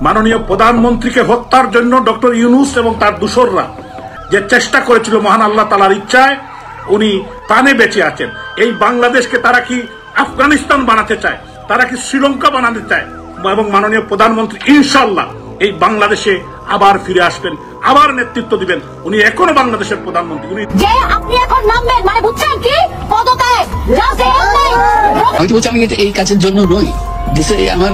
মাননীয় প্রধানমন্ত্রীকে হত্যার জন্য ডক্টর ইউনূস এবং তার দূষররা যে চেষ্টা করেছিল, মহান আল্লাহ তাআলার ইচ্ছায় উনি প্রাণে বেঁচে আছেন। এই বাংলাদেশকে তারা কি আফগানিস্তান বানাতে চায়, তারা কি শ্রীলঙ্কা বানাতে চায়, এবং মাননীয় প্রধানমন্ত্রী ইনশাআল্লাহ এই বাংলাদেশে আবার ফিরে আসবেন, আবার নেতৃত্ব দিবেন। উনি এখনো বাংলাদেশের প্রধানমন্ত্রী। উনি যে আপনি এখন নামবেন মানে বুঝছেন কি পদত্যাগ আমি তো বলছি আমি এই কাজের জন্য নই, আমার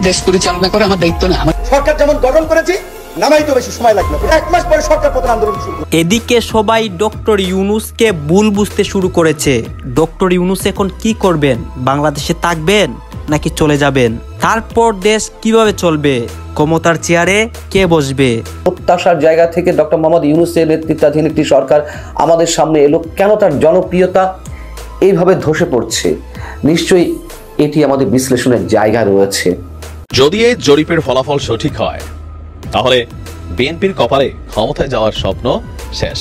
দেশ পরিচালনা করে আমার দায়িত্ব না। সরকার যেমন গঠন করেছি নামাই তো বেশি সময় লাগবে, 1 মাস পরে সরকার পতন আন্দোলন শুরু। এদিকে সবাই ডক্টর ইউনূসকে ভুল বুঝতে শুরু করেছে। ডক্টর ইউনূস এখন কি করবেন? বাংলাদেশে থাকবেন নাকি চলে যাবেন? তারপর দেশ কিভাবে চলবে? ক্ষমতার চেয়ারে কে বসবে? প্রত্যাশার জায়গা থেকে ডক্টর মোহাম্মদ ইউনূসের নেতৃত্বাধীন একটি সরকার আমাদের সামনে এলো, কেন তার জনপ্রিয়তা এইভাবে ধসে পড়ছে? নিশ্চয়ই এটি আমাদের বিশ্লেষণের জায়গা রয়েছে। যদি এই জরিপের ফলাফল সঠিক হয় তাহলে বিএনপির কপালে ক্ষমতায় যাওয়ার স্বপ্ন শেষ।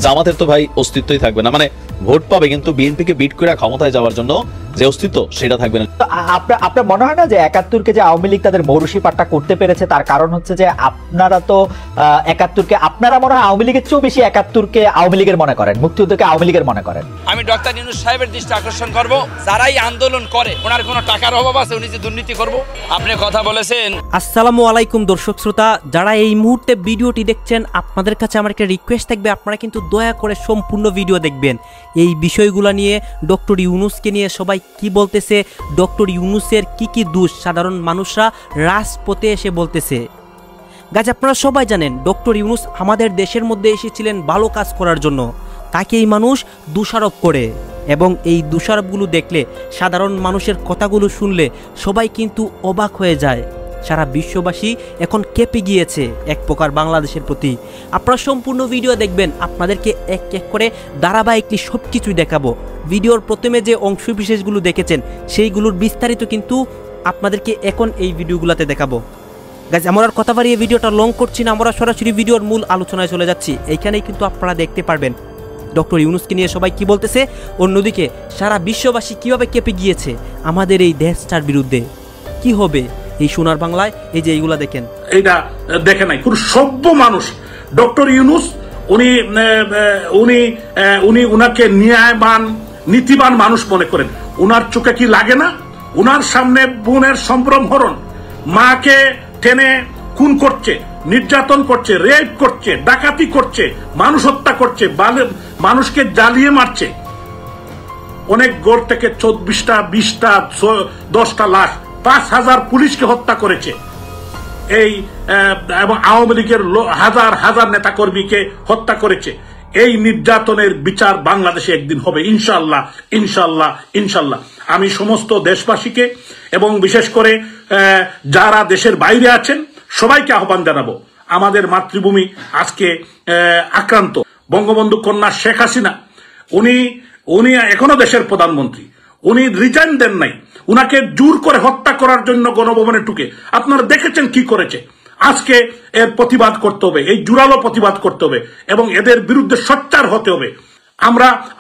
জামাতের তো ভাই অস্তিত্বই থাকবে না, মানে ভোট পাবে কিন্তু বিএনপিকে বিট করে ক্ষমতায় যাওয়ার জন্য যে অস্তিত্ব সেটা থাকবে না। আপনার মনে হয় না যে 71-কে যে আওয়ামী লীগ তাদের মৌরুষি পাট্টা করতে পেরেছে, তার কারণ হচ্ছে যে আপনারা তো 71-কে আপনারা মনে হয় আওয়ামী লীগের চেয়েও বেশি 71-কে আওয়ামী লীগের মনে করেন, মুক্তিযুদ্ধকে আওয়ামী লীগের মনে করেন। আমি ডক্টর ইউনূস সাহেবের দৃষ্টি আকর্ষণ করব, যারাই আন্দোলন করে ওনার কোনো টাকার অভাব আছে, উনি যে দুর্নীতি করব। আপনি কথা বলেছেন। আসসালামু আলাইকুম দর্শক শ্রোতা, যারা এই মুহূর্তে ভিডিওটি দেখছেন, আপনাদের কাছে আমার একটা রিকোয়েস্ট থাকবে, আপনারা কিন্তু দয়া করে সম্পূর্ণ ভিডিও দেখবেন। এই বিষয়গুলো নিয়ে, ডক্টর ইউনূসকে নিয়ে সবাই কি বলতেছে, ডক্টর ইউনূসের কি দোষ সাধারণ মানুষরা রাজপথে এসে বলতেছে। গাছ আপনারা সবাই জানেন ডক্টর ইউনূস আমাদের দেশের মধ্যে এসেছিলেন ভালো কাজ করার জন্য, তাকে এই মানুষ দোষারোপ করে, এবং এই দোষারোপগুলো দেখলে, সাধারণ মানুষের কথাগুলো শুনলে সবাই কিন্তু অবাক হয়ে যায়। সারা বিশ্ববাসী এখন কেঁপে গিয়েছে এক প্রকার বাংলাদেশের প্রতি। আপনারা সম্পূর্ণ ভিডিও দেখবেন, আপনাদেরকে এক এক করে ধারাবাহিকলি সব কিছুই দেখাবো। ভিডিওর প্রথমে যে অংশ বিশেষগুলো দেখেছেন সেইগুলোর বিস্তারিত কিন্তু আপনাদেরকে এখন এই ভিডিওগুলোতে দেখাবো। গাইজ আমরা আর কথা বাড়িয়ে ভিডিওটা লং করছি না, আমরা সরাসরি ভিডিওর মূল আলোচনায় চলে যাচ্ছি। এইখানেই কিন্তু আপনারা দেখতে পারবেন ডক্টর ইউনূসকে নিয়ে সবাই কি বলতেছে, অন্যদিকে সারা বিশ্ববাসী কিভাবে কেঁপে গিয়েছে আমাদের এই দেশটার বিরুদ্ধে। কি হবে এই সোনার বাংলায়? এই যে এইগুলা দেখেন, এইটা দেখে নাই পুরো সভ্য মানুষ ডক্টর ইউনূস। উনি উনাকে ন্যায়বান নীতিবান মানুষ মনে করেন। উনার চোখে কি লাগে না? উনার সামনে বোনের সম্ভ্রমহরণ, মাকে টেনে খুন করছে, নির্যাতন করছে, রেপ করছে, ডাকাতি করছে, মানুষ হত্যা করছে, মানুষকে জ্বালিয়ে মারছে। অনেক গড় থেকে 24টা 20টা 10টা লাশ, 5000 পুলিশকে হত্যা করেছে এই, এবং আওয়ামী লীগের হাজার হাজার নেতাকর্মীকে হত্যা করেছে। এই নির্যাতনের বিচার বাংলাদেশে একদিন হবে ইনশাআল্লাহ, ইনশাআল্লাহ, ইনশাআল্লাহ। আমি সমস্ত দেশবাসীকে এবং বিশেষ করে যারা দেশের বাইরে আছেন সবাইকে আহ্বান জানাবো। আমাদের মাতৃভূমি আজকে আক্রান্ত। বঙ্গবন্ধু কন্যা শেখ হাসিনা উনি এখনো দেশের প্রধানমন্ত্রী, উনি রিজাইন দেন নাই। উনাকে জোর করে হত্যা করার জন্য গণভবনে ঢুকে আপনারা দেখেছেন কি করেছে। আজকে এর প্রতিবাদ করতে হবে, এই জোরালো প্রতিবাদ করতে হবে এবং এদের বিরুদ্ধে সোচ্চার হতে হবে।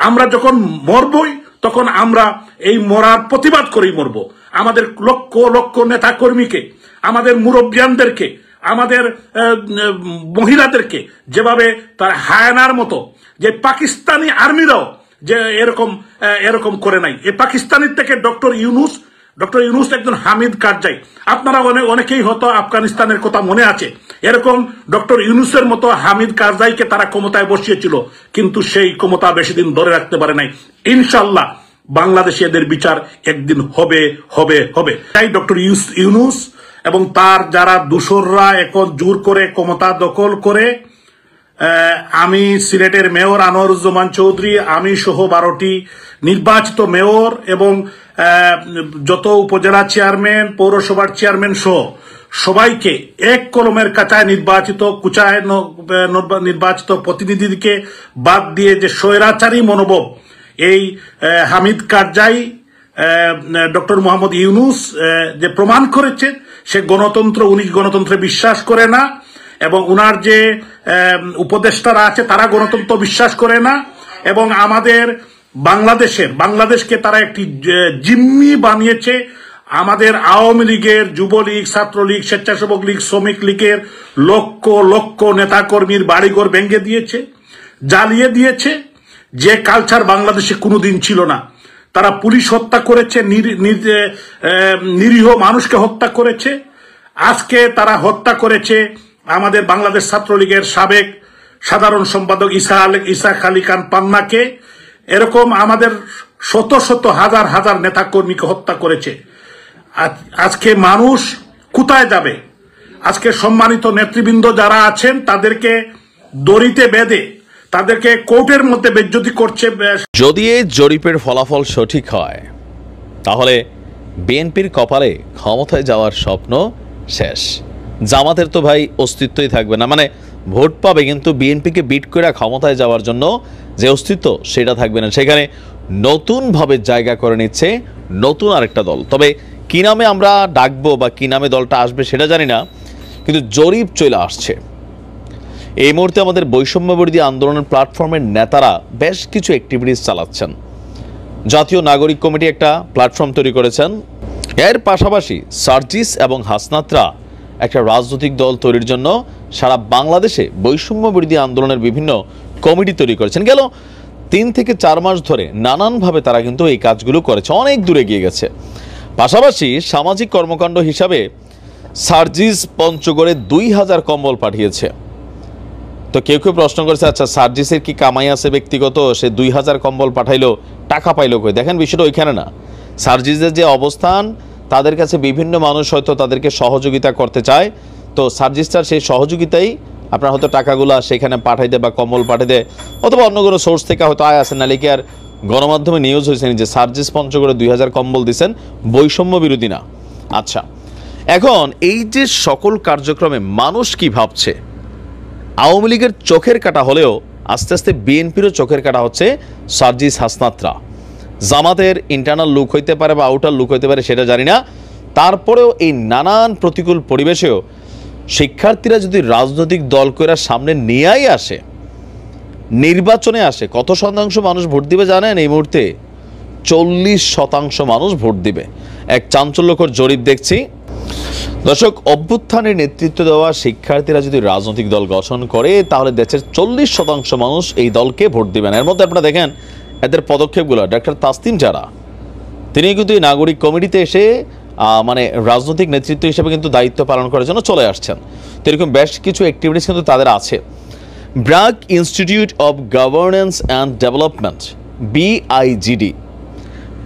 আমরা যখন মরবই তখন আমরা এই মরার প্রতিবাদ করেই মরব। আমাদের লক্ষ লক্ষ নেতা কর্মীকে, আমাদের মুরব্বিয়ানদেরকে, আমাদের মহিলাদেরকে যেভাবে তার হায়ানার মতো, যে পাকিস্তানি আর্মিরাও যে এরকম করে নাই। এই পাকিস্তানের থেকে ডক্টর ইউনূস একজন হামিদ কারজাই। আপনারা অনেকেই হয়তো আফগানিস্তানের কথা মনে আছে, এরকম ডক্টর ইউনূসের মতো হামিদ কারজাইকে তারা ক্ষমতায় বসিয়েছিল, কিন্তু সেই ক্ষমতা বেশি দিন ধরে রাখতে পারে নাই। ইনশাআল্লাহ বাংলাদেশে এদের বিচার একদিন হবে হবে হবে। তাই ডক্টর ইউনূস এবং তার যারা দূষররা এখন জোর করে ক্ষমতা দখল করে, আমি সিলেটের মেয়র আনোয়ারুজ্জামান চৌধুরী, আমি সহ 12টি নির্বাচিত মেয়র এবং যত উপজেলা চেয়ারম্যান, পৌরসভার চেয়ারম্যান সহ সবাইকে এক কলমের কাঁচায় নির্বাচিত প্রতিনিধিকে বাদ দিয়ে যে স্বৈরাচারী মনোভাব এই হামিদ কারজাই, ডক্টর মোহাম্মদ ইউনূস যে প্রমাণ করেছে সে উনি গণতন্ত্রে বিশ্বাস করে না, এবং উনার যে উপদেষ্টারা আছে তারা গণতন্ত্র বিশ্বাস করে না, এবং আমাদের বাংলাদেশকে তারা একটি জিম্মি বানিয়েছে। আমাদের আওয়ামী লীগের, যুবলীগ, ছাত্রলীগ, স্বেচ্ছাসেবক লীগ, শ্রমিক লীগের লক্ষ লক্ষ নেতাকর্মীর বাড়িঘর ভেঙে দিয়েছে, জ্বালিয়ে দিয়েছে, যে কালচার বাংলাদেশে কোনোদিন ছিল না। তারা পুলিশ হত্যা করেছে, নিরীহ মানুষকে হত্যা করেছে। আজকে তারা হত্যা করেছে আমাদের বাংলাদেশ ছাত্রলীগের সাবেক সাধারণ সম্পাদক ইসা আলী খান পান্নাকে। এরকম আমাদের শত শত হাজার হাজার নেতাকর্মীকে হত্যা করেছে। আজকে মানুষ কোথায় যাবে? আজকে সম্মানিত নেতৃবৃন্দ যারা আছেন তাদেরকে দড়িতে বেঁধে তাদেরকে কোর্টের মধ্যে বেজ্জতি করছে। যদি এই জরিপের ফলাফল সঠিক হয় তাহলে বিএনপির কপালে ক্ষমতায় যাওয়ার স্বপ্ন শেষ। জামাতের তো ভাই অস্তিত্বই থাকবে না, মানে ভোট পাবে কিন্তু বিএনপিকে বিট করে ক্ষমতায় যাওয়ার জন্য যে অস্তিত্ব সেটা থাকবে না। সেখানে নতুনভাবে জায়গা করে নিচ্ছে নতুন আরেকটা দল। তবে কি নামে আমরা ডাকবো বা কি নামে দলটা আসবে সেটা জানি না, কিন্তু জরিপ চলে আসছে। এই মুহূর্তে আমাদের বৈষম্য বিরোধী আন্দোলনের প্ল্যাটফর্মের নেতারা বেশ কিছু অ্যাক্টিভিটিস চালাচ্ছেন। জাতীয় নাগরিক কমিটি একটা প্ল্যাটফর্ম তৈরি করেছেন। এর পাশাপাশি সার্জিস এবং হাসনাতরা একটা রাজনৈতিক দল তৈরির জন্য সারা বাংলাদেশে বৈষম্য বিরোধী আন্দোলনের বিভিন্ন কমিটি তৈরি করেছেন। গেল 3 থেকে 4 মাস ধরে নানানভাবে তারা কিন্তু এই কাজগুলো করেছে, অনেক দূরে গিয়ে গেছে। পাশাপাশি সামাজিক কর্মকাণ্ড হিসাবে সার্জিস পঞ্চগড়ে 2000 কম্বল পাঠিয়েছে। তো কেউ কেউ প্রশ্ন করেছে, আচ্ছা সার্জিসের কি কামাই আছে ব্যক্তিগত, সে 2000 কম্বল পাঠাইলো, টাকা পাইলো কই? দেখেন বিষয়টা ওইখানে না। সার্জিসের যে অবস্থান, তাদের কাছে বিভিন্ন মানুষ হয়তো তাদেরকে সহযোগিতা করতে চায়, তো সার্জিসটার সেই সহযোগিতাই আপনার হয়তো টাকাগুলা সেখানে পাঠাই দেয় বা কম্বল পাঠাই দেয়, অথবা অন্য কোনো সোর্স থেকে হয়তো আয় আসে। নালে কি আর গণমাধ্যমে নিউজ হয়েছে যে সার্জিস পঞ্চগড়ে 2000 কম্বল দিচ্ছেন, বৈষম্য বিরোধী না? আচ্ছা, এখন এই যে সকল কার্যক্রমে মানুষ কি ভাবছে? আওয়ামী লীগের চোখের কাটা হলেও আস্তে আস্তে বিএনপিরও চোখের কাটা হচ্ছে সার্জিস হাসনাতরা। জামাতের ইন্টারনাল লুক হইতে পারে বা আউটার লুক হইতে পারে সেটা জানি না, তারপরেও এই নানান প্রতিকূল পরিবেশেও শিক্ষার্থীরা যদি রাজনৈতিক দল করে সামনে নিয়েই আসে, নির্বাচনে আসে, কত শতাংশ মানুষ ভোট দিবে জানেন? এই মুহূর্তে 40% মানুষ ভোট দিবে। এক চাঞ্চল্যকর জরিপ দেখছি। দর্শক, অভ্যুত্থানের নেতৃত্ব দেওয়া শিক্ষার্থীরা যদি রাজনৈতিক দল গঠন করে তাহলে দেশের 40% মানুষ এই দলকে ভোট দিবেন। এর মধ্যে আপনারা দেখেন এদের পদক্ষেপগুলো। ডক্টর তাসনিম জারা তিনি কিন্তু এই নাগরিক কমিটিতে এসে মানে রাজনৈতিক নেতৃত্ব হিসেবে কিন্তু দায়িত্ব পালন করার জন্য চলে আসছেন। তো এরকম বেশ কিছু অ্যাক্টিভিটিস কিন্তু তাদের আছে। BRAC institute of governance and development BIGD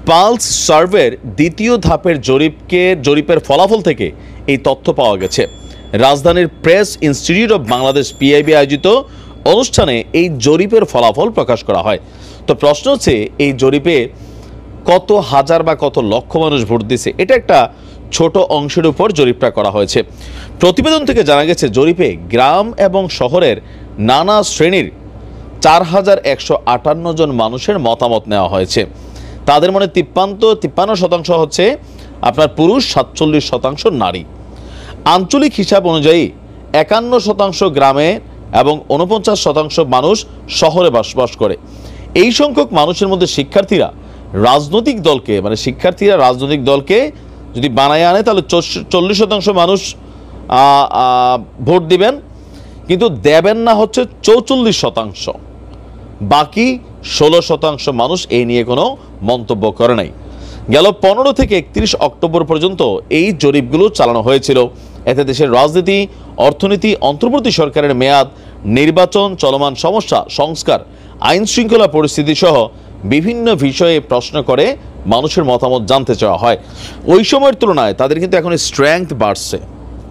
pulse সার্ভের দ্বিতীয় ধাপের জরিপের ফলাফল থেকে এই তথ্য পাওয়া গেছে। রাজধানীর press institute of Bangladesh PIB আয়োজিত অনুষ্ঠানে এই জরিপের ফলাফল প্রকাশ করা হয়। তো প্রশ্ন হচ্ছে, এই জরিপে কত হাজার বা কত লক্ষ মানুষ ভোট দিয়েছে? এটা একটা ছোট অংশের উপর জরিপটা করা হয়েছে। প্রতিবেদন থেকে জানা গেছে জরিপে গ্রাম এবং শহরের নানা শ্রেণীর 4158 জন মানুষের মতামত নেওয়া হয়েছে। তাদের মনে 53% হচ্ছে আপনার পুরুষ, 47% নারী। আঞ্চলিক হিসাব অনুযায়ী 51% গ্রামে এবং 49% মানুষ শহরে বসবাস করে। এই সংখ্যক মানুষের মধ্যে শিক্ষার্থীরা রাজনৈতিক দলকে যদি বানায় আনে তাহলে 40% মানুষ ভোট দিবেন, কিন্তু দেবেন না হচ্ছে 44%। বাকি 16% মানুষ এই নিয়ে কোনো মন্তব্য করে নাই। গেল 15 থেকে 31 অক্টোবর পর্যন্ত এই জরিপগুলো চালানো হয়েছিল। এতে দেশের রাজনীতি, অর্থনীতি, অন্তর্বর্তী সরকারের মেয়াদ, নির্বাচন, চলমান সমস্যা, সংস্কার, আইন শৃঙ্খলা পরিস্থিতি সহ বিভিন্ন বিষয়ে প্রশ্ন করে মানুষের মতামত জানতে চাওয়া হয়। ওই সময়ের তুলনায় তাদের কিন্তু এখন স্ট্রেংথ বাড়ছে।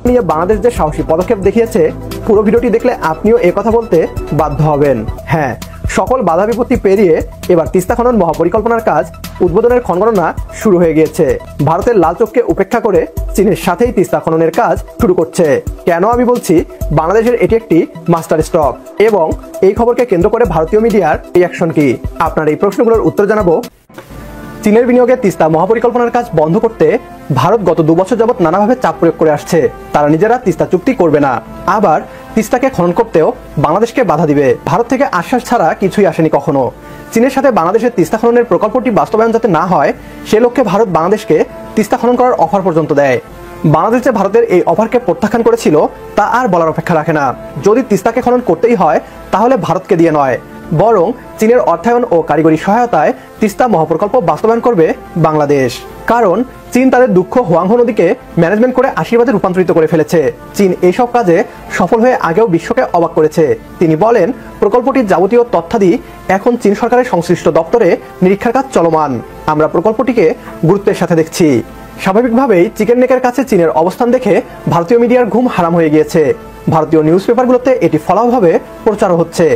নিয়ে বাংলাদেশ যে সাহসী পদক্ষেপ দেখিয়েছে, পুরো ভিডিওটি দেখলে আপনিও এ কথা বলতে বাধ্য হবেন। হ্যাঁ, সকল বাধা বিপত্তি পেরিয়ে এবার তিস্তা খনন মহাপরিকল্পনার কাজ উদ্বোধনের ক্ষণগণনা শুরু হয়ে গিয়েছে। ভারতের লাল চোখকে উপেক্ষা করে চীনের সাথেই তিস্তা খননের কাজ শুরু করছে। কেন আমি বলছি? বাংলাদেশের এটি একটি মাস্টার স্ট্রোক, এবং এই খবরকে কেন্দ্র করে ভারতীয় মিডিয়ার রিঅ্যাকশন কি? আপনার এই প্রশ্নগুলোর উত্তর জানাবো। চীনের বিনিয়োগে তিস্তা মহাপরিকল্পনার কাজ বন্ধ করতে ভারত গত 2 বছর যাবৎ নানাভাবে চাপ প্রয়োগ করে আসছে। তারা নিজেরা তিস্তা চুক্তি করবে না। আবার তিস্তাকে খনন করতেও বাংলাদেশকে বাধা দিবে। ভারত থেকে আশ্বাস ছাড়া কিছুই আসেনি কখনো। চীনের সাথে বাংলাদেশের তিস্তা খননের প্রকল্পটি বাস্তবায়ন যাতে না হয় সে লক্ষ্যে ভারত বাংলাদেশকে তিস্তা খনন করার অফার পর্যন্ত দেয়। বাংলাদেশ যে ভারতের এই অফারকে প্রত্যাখ্যান করেছিল তা আর বলার অপেক্ষা রাখে না। যদি তিস্তাকে খনন করতেই হয় তাহলে ভারতকে দিয়ে নয়, বরং চীনের অর্থায়ন ও কারিগরি সহায়তায় তিস্তা মহাপ্রকল্প বাস্তবায়ন করবে বাংলাদেশ। কারণ চীন তাদের দুঃখ হোয়াংহো নদীকে ম্যানেজমেন্ট করে আশীর্বাদে রূপান্তরিত করে ফেলেছে। চীন এইসব কাজে সফল হয়ে আগেও বিশ্বকে অবাক করেছে। তিনি বলেন, প্রকল্পটির যাবতীয় তথ্যাদি এখন চীন সরকারের সংশ্লিষ্ট দপ্তরে নিরীক্ষার কাজ চলমান। আমরা প্রকল্পটিকে গুরুত্বের সাথে দেখছি। স্বাভাবিকভাবেই চিকেন নেকের কাছে চীনের অবস্থান দেখে ভারতীয় মিডিয়ার ঘুম হারাম হয়ে গিয়েছে। ভারতীয় নিউজ পেপারগুলোতে এটি ফলাওভাবে প্রচারও হচ্ছে।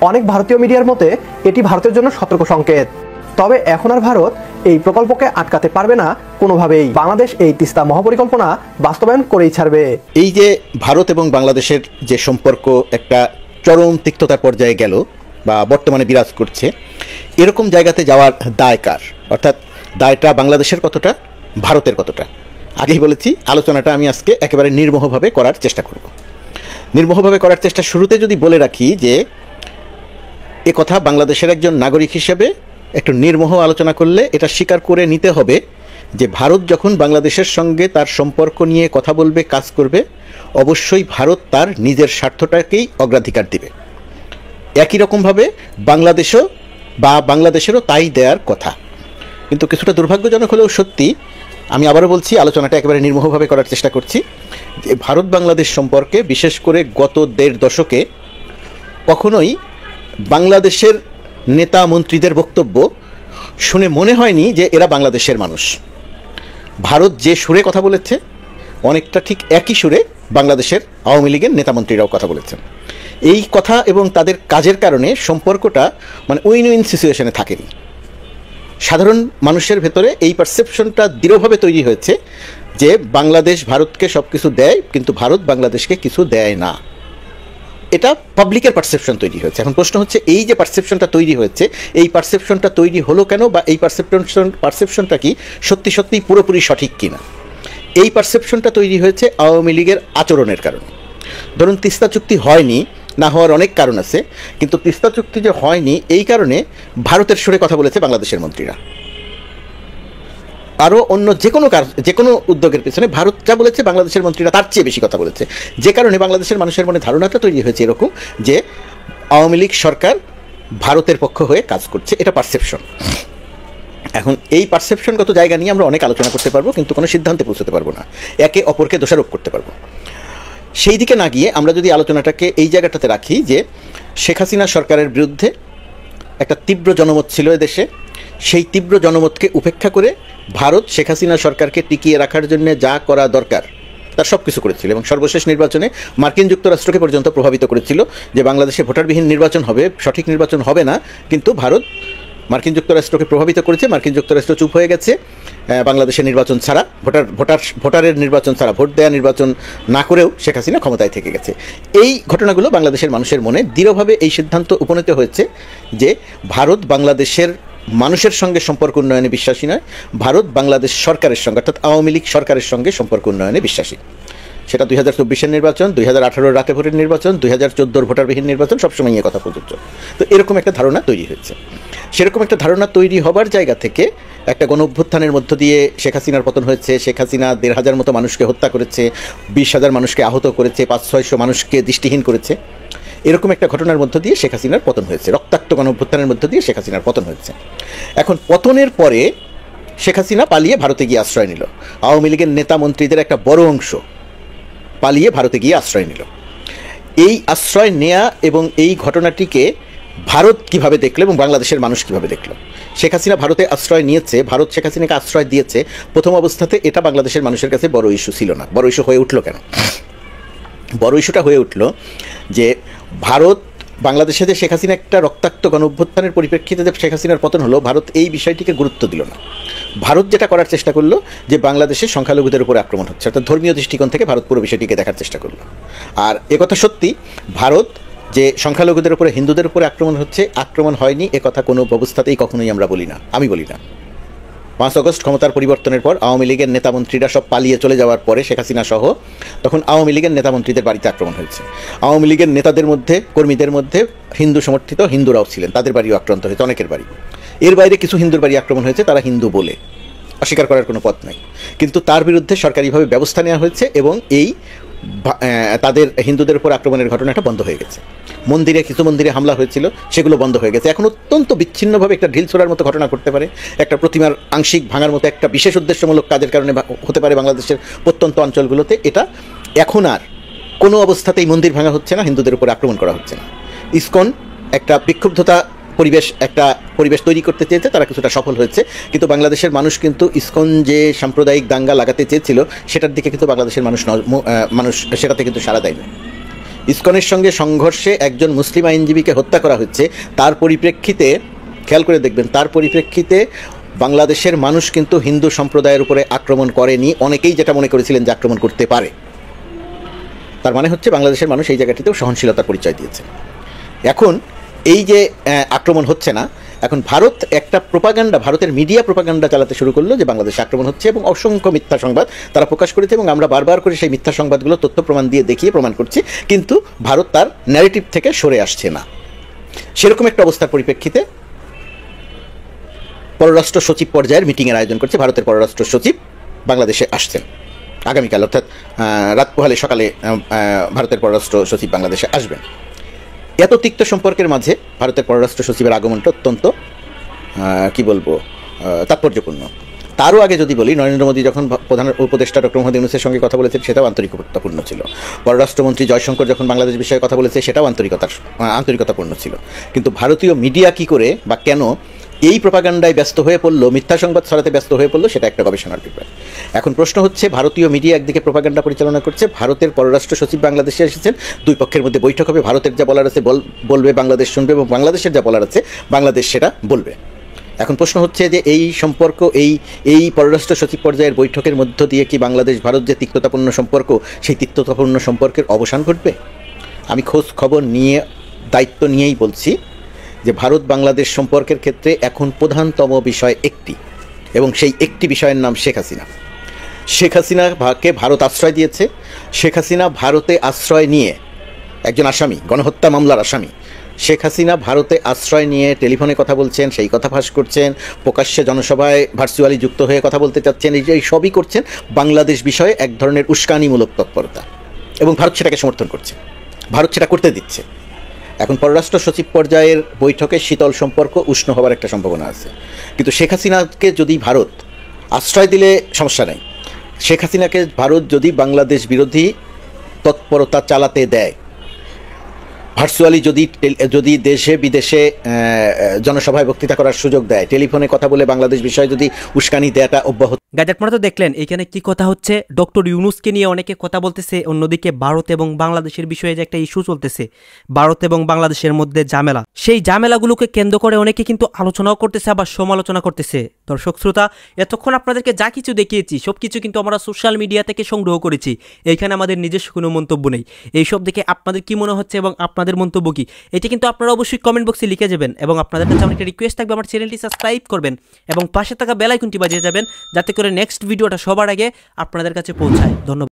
অনেক ভারতীয় মিডিয়ার মতে এটি ভারতের জন্য সতর্ক সংকেত। তবে এখন আর ভারত এই প্রকল্পকে আটকাতে পারবে না কোনোভাবেই। বাংলাদেশ এই তিস্তা মহাপরিকল্পনা বাস্তবায়ন করেই ছাড়বে। এই যে ভারত এবং বাংলাদেশের যে সম্পর্ক একটা চরম তিক্ততার পর্যায়ে গেল বা বর্তমানে বিরাজ করছে, এরকম জায়গাতে যাওয়ার দায় কার? অর্থাৎ দায়টা বাংলাদেশের কতটা, ভারতের কতটা? আগেই বলেছি, আলোচনাটা আমি আজকে একেবারে নির্মোহভাবে করার চেষ্টা করব। নির্মোহভাবে করার চেষ্টা শুরুতে যদি বলে রাখি যে এ কথা বাংলাদেশের একজন নাগরিক হিসেবে একটু নির্মোহ আলোচনা করলে এটা স্বীকার করে নিতে হবে যে ভারত যখন বাংলাদেশের সঙ্গে তার সম্পর্ক নিয়ে কথা বলবে, কাজ করবে, অবশ্যই ভারত তার নিজের স্বার্থটাকেই অগ্রাধিকার দিবে। একই রকমভাবে বাংলাদেশেরও তাই দেওয়ার কথা। কিন্তু কিছুটা দুর্ভাগ্যজনক হলেও সত্যি, আমি আবারও বলছি, আলোচনাটা একেবারে নির্মোহভাবে করার চেষ্টা করছি, যে ভারত বাংলাদেশ সম্পর্কে বিশেষ করে গত 1.5 দশকে কখনোই বাংলাদেশের নেতা মন্ত্রীদের বক্তব্য শুনে মনে হয়নি যে এরা বাংলাদেশের মানুষ। ভারত যে সুরে কথা বলেছে অনেকটা ঠিক একই সুরে বাংলাদেশের আওয়ামী লীগের নেতা মন্ত্রীরাও কথা বলেছেন। এই কথা এবং তাদের কাজের কারণে সম্পর্কটা মানে উইন উইন সিচুয়েশনে থাকেনি। সাধারণ মানুষের ভেতরে এই পারসেপশনটা দৃঢ়ভাবে তৈরি হয়েছে যে বাংলাদেশ ভারতকে সব কিছু দেয়, কিন্তু ভারত বাংলাদেশকে কিছু দেয় না। এটা পাবলিকের পারসেপশন তৈরি হয়েছে। এখন প্রশ্ন হচ্ছে, এই যে পারসেপশনটা তৈরি হয়েছে, এই পারসেপশনটা তৈরি হলো কেন, বা এই পারসেপশনটা কি সত্যি সত্যি পুরোপুরি সঠিক কিনা? এই পারসেপশনটা তৈরি হয়েছে আওয়ামী লীগের আচরণের কারণে। ধরুন, তিস্তা চুক্তি হয়নি, না হওয়ার অনেক কারণ আছে, কিন্তু তিস্তা চুক্তি যে হয়নি এই কারণে ভারতের সুরে কথা বলেছে বাংলাদেশের মন্ত্রীরা। আরও অন্য যে কোনো উদ্যোগের পেছনে ভারত যা বলেছে বাংলাদেশের মন্ত্রীরা তার চেয়ে বেশি কথা বলেছে, যে কারণে বাংলাদেশের মানুষের মনে ধারণাটা তৈরি হয়েছে এরকম যে আওয়ামী লীগ সরকার ভারতের পক্ষ হয়ে কাজ করছে। এটা পারসেপশন। এখন এই পারসেপশনগত জায়গা নিয়ে আমরা অনেক আলোচনা করতে পারবো, কিন্তু কোনো সিদ্ধান্তে পৌঁছতে পারবো না, একে অপরকে দোষারোপ করতে পারবো। সেই দিকে না গিয়ে আমরা যদি আলোচনাটাকে এই জায়গাটাতে রাখি যে শেখ হাসিনা সরকারের বিরুদ্ধে একটা তীব্র জনমত ছিল এদেশে, সেই তীব্র জনমতকে উপেক্ষা করে ভারত শেখ হাসিনা সরকারকে টিকিয়ে রাখার জন্য যা করা দরকার তার সব কিছু করেছিল, এবং সর্বশেষ নির্বাচনে মার্কিন যুক্তরাষ্ট্রকে পর্যন্ত প্রভাবিত করেছিল যে বাংলাদেশে ভোটারবিহীন নির্বাচন হবে, সঠিক নির্বাচন হবে না। কিন্তু ভারত মার্কিন যুক্তরাষ্ট্রকে প্রভাবিত করেছে, মার্কিন যুক্তরাষ্ট্র চুপ হয়ে গেছে, বাংলাদেশের নির্বাচন ছাড়া, ভোটারের নির্বাচন ছাড়া, ভোট দেওয়া নির্বাচন না করেও শেখ হাসিনা ক্ষমতায় থেকে গেছে। এই ঘটনাগুলো বাংলাদেশের মানুষের মনে দৃঢ়ভাবে এই সিদ্ধান্ত উপনীত হয়েছে যে ভারত বাংলাদেশের মানুষের সঙ্গে সম্পর্ক উন্নয়নে বিশ্বাসী নয়, ভারত বাংলাদেশ সরকারের সঙ্গে অর্থাৎ আওয়ামী লীগ সরকারের সঙ্গে সম্পর্ক উন্নয়নে বিশ্বাসী। সেটা 2024-এর নির্বাচন, 2018-র রাতে ভোটের নির্বাচন, 2014-র ভোটারবিহীন নির্বাচন, সবসময় এই কথা প্রযোজ্য। তো এরকম একটা ধারণা তৈরি হয়েছে। সেরকম একটা ধারণা তৈরি হবার জায়গা থেকে একটা গণ অভ্যুত্থানের মধ্য দিয়ে শেখ হাসিনার পতন হয়েছে। শেখ হাসিনা 1,500 মতো মানুষকে হত্যা করেছে, 20,000 মানুষকে আহত করেছে, 500-600 মানুষকে দৃষ্টিহীন করেছে। এরকম একটা ঘটনার মধ্য দিয়ে শেখ হাসিনার পতন হয়েছে, রক্তাক্ত গণ অভ্যুত্থানের মধ্য দিয়ে শেখ হাসিনার পতন হয়েছে। এখন পতনের পরে শেখ হাসিনা পালিয়ে ভারতে গিয়ে আশ্রয় নিল। আওয়ামী লীগের নেতা মন্ত্রীদের একটা বড় অংশ পালিয়ে ভারতে গিয়ে আশ্রয় নিল। এই আশ্রয় নেয়া এবং এই ঘটনাটিকে ভারত কিভাবে দেখলো এবং বাংলাদেশের মানুষ কিভাবে দেখলো? শেখ হাসিনা ভারতে আশ্রয় নিয়েছে, ভারত শেখ হাসিনাকে আশ্রয় দিয়েছে, প্রথম অবস্থাতে এটা বাংলাদেশের মানুষের কাছে বড় ইস্যু ছিল না। বড় ইস্যু হয়ে উঠলো কেন? বড় ইস্যুটা হয়ে উঠলো যে ভারত বাংলাদেশে যে শেখ হাসিনা একটা রক্তাক্ত গণ অভ্যুত্থানের পরিপ্রেক্ষিতে যে শেখ হাসিনার পতন হলো, ভারত এই বিষয়টিকে গুরুত্ব দিল না। ভারত যেটা করার চেষ্টা করলো যে বাংলাদেশে সংখ্যালঘুদের উপরে আক্রমণ হচ্ছে, অর্থাৎ ধর্মীয় দৃষ্টিকোণ থেকে ভারত পুরো বিষয়টিকে দেখার চেষ্টা করলো। আর একথা সত্যি, ভারত যে সংখ্যালঘুদের উপরে, হিন্দুদের উপরে আক্রমণ হচ্ছে, আক্রমণ হয়নি একথা কোনো অবস্থাতেই কখনোই আমরা বলি না, আমি বলি না। 5 আগস্ট ক্ষমতার পরিবর্তনের পর আওয়ামী লীগের নেতামন্ত্রীরা সব পালিয়ে চলে যাওয়ার পরে শেখ হাসিনা সহ তখন আওয়ামী লীগের নেতামন্ত্রীদের বাড়িতে আক্রমণ হয়েছে। আওয়ামী লীগের নেতাদের মধ্যে, কর্মীদের মধ্যে হিন্দু সমর্থিত হিন্দুরাও ছিলেন, তাদের বাড়িও আক্রান্ত হয়েছে, অনেকের বাড়ি। এর বাইরে কিছু হিন্দুর বাড়ি আক্রমণ হয়েছে, তারা হিন্দু বলে, অস্বীকার করার কোনো পথ নাই। কিন্তু তার বিরুদ্ধে সরকারিভাবে ব্যবস্থা নেওয়া হয়েছে এবং এই তাদের হিন্দুদের উপর আক্রমণের ঘটনাটা বন্ধ হয়ে গেছে। মন্দিরে, কিছু মন্দিরে হামলা হয়েছিল, সেগুলো বন্ধ হয়ে গেছে। এখন অত্যন্ত বিচ্ছিন্নভাবে একটা ঢিল ছোড়ার মতো ঘটনা ঘটতে পারে, একটা প্রতিমার আংশিক ভাঙার মতো একটা বিশেষ উদ্দেশ্যমূলক কাজের কারণে হতে পারে বাংলাদেশের প্রত্যন্ত অঞ্চলগুলোতে। এটা এখন আর কোনো অবস্থাতেই মন্দির ভাঙা হচ্ছে না, হিন্দুদের উপর আক্রমণ করা হচ্ছে না। ইসকন একটা বিক্ষুব্ধতা পরিবেশ তৈরি করতে চেয়েছে, তারা কিছুটা সফল হয়েছে। কিন্তু বাংলাদেশের মানুষ কিন্তু ইসকন যে সাম্প্রদায়িক দাঙ্গা লাগাতে চেয়েছিল সেটার দিকে কিন্তু বাংলাদেশের মানুষ সেটাতে কিন্তু সাড়া দেয়নি। ইসকনের সঙ্গে সংঘর্ষে একজন মুসলিম আইনজীবীকে হত্যা করা হচ্ছে, তার পরিপ্রেক্ষিতে খেয়াল করে দেখবেন, তার পরিপ্রেক্ষিতে বাংলাদেশের মানুষ কিন্তু হিন্দু সম্প্রদায়ের উপরে আক্রমণ করেনি। অনেকেই যেটা মনে করেছিলেন যে আক্রমণ করতে পারে, তার মানে হচ্ছে বাংলাদেশের মানুষ এই জায়গাটিতেও সহনশীলতার পরিচয় দিয়েছে। এখন এই যে আক্রমণ হচ্ছে না, এখন ভারত একটা প্রোপাগান্ডা, ভারতের মিডিয়া প্রোপাগান্ডা চালাতে শুরু করলো যে বাংলাদেশে আক্রমণ হচ্ছে এবং অসংখ্য মিথ্যা সংবাদ তারা প্রকাশ করেছে এবং আমরা বারবার করে সেই মিথ্যা সংবাদগুলো তথ্য প্রমাণ দিয়ে দেখিয়ে প্রমাণ করছি, কিন্তু ভারত তার ন্যারেটিভ থেকে সরে আসছে না। সেরকম একটা অবস্থার পরিপ্রেক্ষিতে পররাষ্ট্র সচিব পর্যায়ের মিটিংয়ের আয়োজন করছে। ভারতের পররাষ্ট্র সচিব বাংলাদেশে আসছেন আগামীকাল, অর্থাৎ রাত পোহালে সকালে ভারতের পররাষ্ট্র সচিব বাংলাদেশে আসবেন। এত তিক্ত সম্পর্কের মাঝে ভারতের পররাষ্ট্র সচিবের আগমনটা অত্যন্ত তাৎপর্যপূর্ণ। তারও আগে যদি বলি, নরেন্দ্র মোদী যখন প্রধান উপদেষ্টা ডক্টর মোহাম্মদ ইউনূসের সঙ্গে কথা বলেছেন সেটাও আন্তরিকতাপূর্ণ ছিল। পররাষ্ট্রমন্ত্রী জয়শঙ্কর যখন বাংলাদেশ বিষয়ে কথা বলেছে সেটাও আন্তরিকতাপূর্ণ ছিল। কিন্তু ভারতীয় মিডিয়া কি করে বা কেন এই প্রোপাগান্ডায় ব্যস্ত হয়ে পড়লো, মিথ্যা সংবাদ ছড়াতে ব্যস্ত হয়ে পড়লো, সেটা একটা গবেষণার বিষয়। এখন প্রশ্ন হচ্ছে, ভারতীয় মিডিয়া একদিকে প্রোপাগান্ডা পরিচালনা করছে, ভারতের পররাষ্ট্র সচিব বাংলাদেশে এসেছেন, দুই পক্ষের মধ্যে বৈঠক হবে, ভারতের যা বলার আছে বলবে, বাংলাদেশ শুনবে, এবং বাংলাদেশের যা বলার আছে বাংলাদেশ সেটা বলবে। এখন প্রশ্ন হচ্ছে যে এই সম্পর্ক, এই পররাষ্ট্র সচিব পর্যায়ের বৈঠকের মধ্য দিয়ে কি বাংলাদেশ ভারত যে তিক্ততাপূর্ণ সম্পর্ক, সেই তিক্ততাপূর্ণ সম্পর্কের অবসান ঘটবে? আমি খোঁজ খবর নিয়ে, দায়িত্ব নিয়েই বলছি যে ভারত বাংলাদেশ সম্পর্কের ক্ষেত্রে এখন প্রধানতম বিষয় একটি, এবং সেই একটি বিষয়ের নাম শেখ হাসিনা। শেখ হাসিনাকে ভারত আশ্রয় দিয়েছে। শেখ হাসিনা ভারতে আশ্রয় নিয়ে, একজন আসামি, গণহত্যা মামলার আসামি, শেখ হাসিনা ভারতে আশ্রয় নিয়ে টেলিফোনে কথা বলছেন, সেই কথা ফাঁস করছেন, প্রকাশ্যে জনসভায় ভার্চুয়ালি যুক্ত হয়ে কথা বলতে চাচ্ছেন, এই সবই করছেন বাংলাদেশ বিষয়ে এক ধরনের উস্কানিমূলক তৎপরতা, এবং ভারত সেটাকে সমর্থন করছে, ভারত সেটা করতে দিচ্ছে। এখন পররাষ্ট্র সচিব পর্যায়ের বৈঠকে শীতল সম্পর্ক উষ্ণ হওয়ার একটা সম্ভাবনা আছে। কিন্তু শেখ হাসিনাকে যদি ভারত আশ্রয় দিলে সমস্যা নেই, শেখ হাসিনাকে ভারত যদি বাংলাদেশ বিরোধী তৎপরতা চালাতে দেয়, ভার্চুয়ালি যদি দেশে বিদেশে জনসভায় বক্তৃতা করার সুযোগ দেয়, টেলিফোনে কথা বলে বাংলাদেশ বিষয়ে যদি উস্কানি দেয়াটা অব্যাহত। গাইজ, আপনারা তো দেখলেন এখানে কি কথা হচ্ছে। ডক্টর ইউনূসকে নিয়ে অনেকে কথা বলতেছে, অন্যদিকে ভারত এবং বাংলাদেশের বিষয়ে যে একটা ইস্যু চলতেছে, ভারত এবং বাংলাদেশের মধ্যে ঝামেলা, সেই ঝামেলাগুলোকে কেন্দ্র করে অনেকে কিন্তু আলোচনাও করতেছে, আবার সমালোচনা করতেছে। দর্শক শ্রোতা, এতক্ষণ আপনাদেরকে যা কিছু দেখিয়েছি সবকিছু কিন্তু আমরা সোশ্যাল মিডিয়া থেকে সংগ্রহ করেছি, এইখানে আমাদের নিজস্ব কোনো মন্তব্য নেই। এইসব দেখে আপনাদের কি মনে হচ্ছে এবং আপনাদের মন্তব্য কি, এটা কিন্তু আপনারা অবশ্যই কমেন্ট বক্সে লিখে যাবেন। এবং আপনাদের কাছে আমার একটা রিকোয়েস্ট থাকবে, আমার চ্যানেলটি সাবস্ক্রাইব করবেন এবং পাশে থাকা বেল আইকনটি বাজিয়ে যাবেন, যাতে করে নেক্সট ভিডিওটা সবার আগে আপনাদের কাছে পৌঁছায়। ধন্যবাদ।